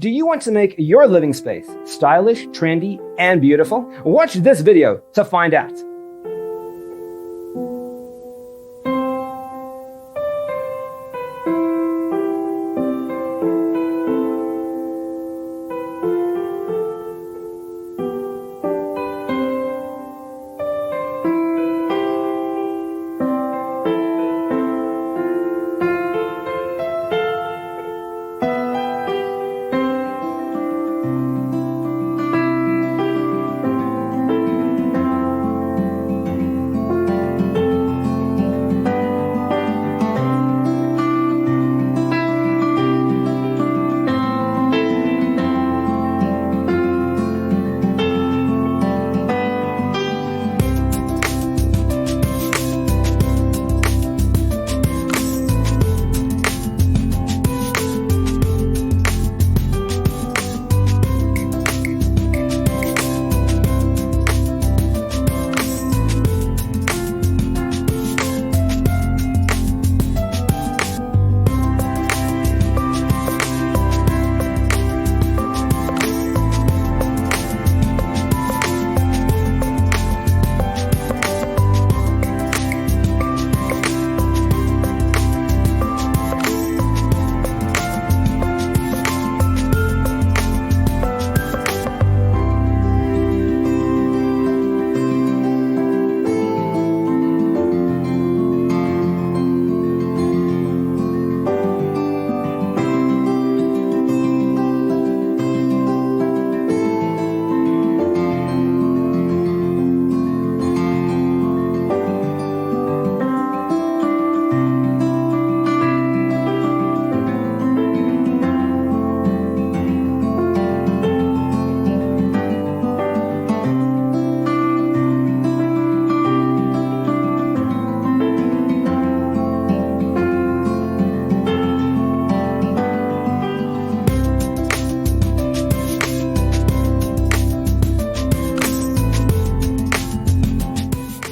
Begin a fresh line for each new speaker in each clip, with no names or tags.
Do you want to make your living space stylish, trendy, and beautiful? Watch this video to find out.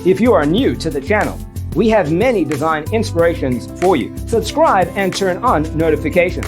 If you are new to the channel, we have many design inspirations for you. Subscribe and turn on notifications.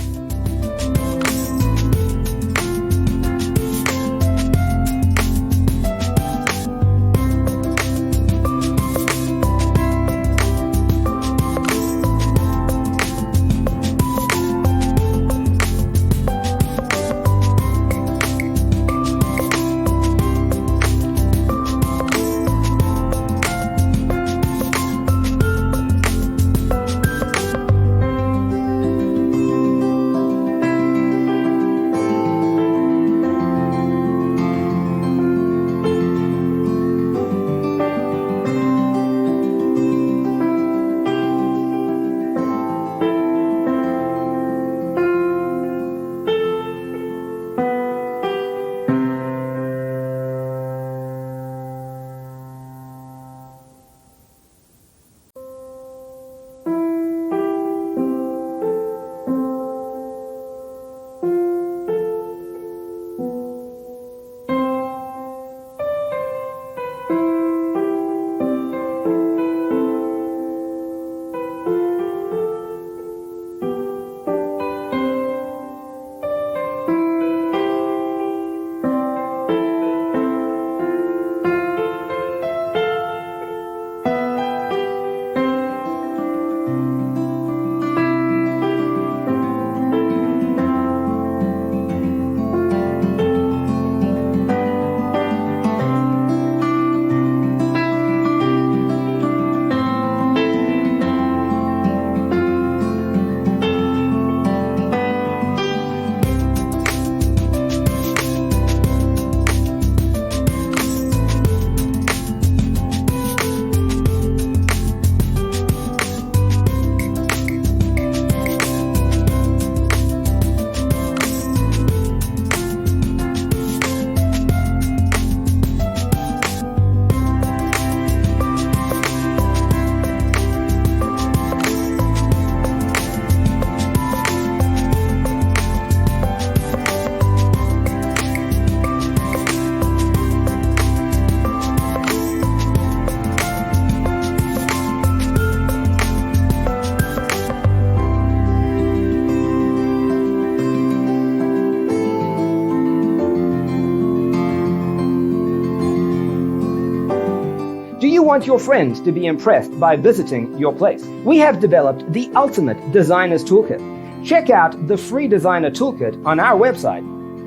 want your friends to be impressed by visiting your place. We have developed the ultimate designer's toolkit. Check out the free designer toolkit on our website,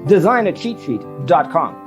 designercheatsheet.com.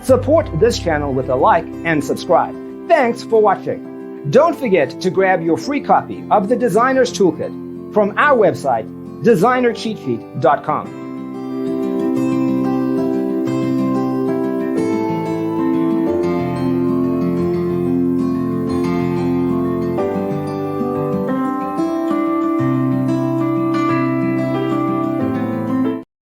Support this channel with a like and subscribe. Thanks for watching. Don't forget to grab your free copy of the Designer's Toolkit from our website, designercheatsheet.com.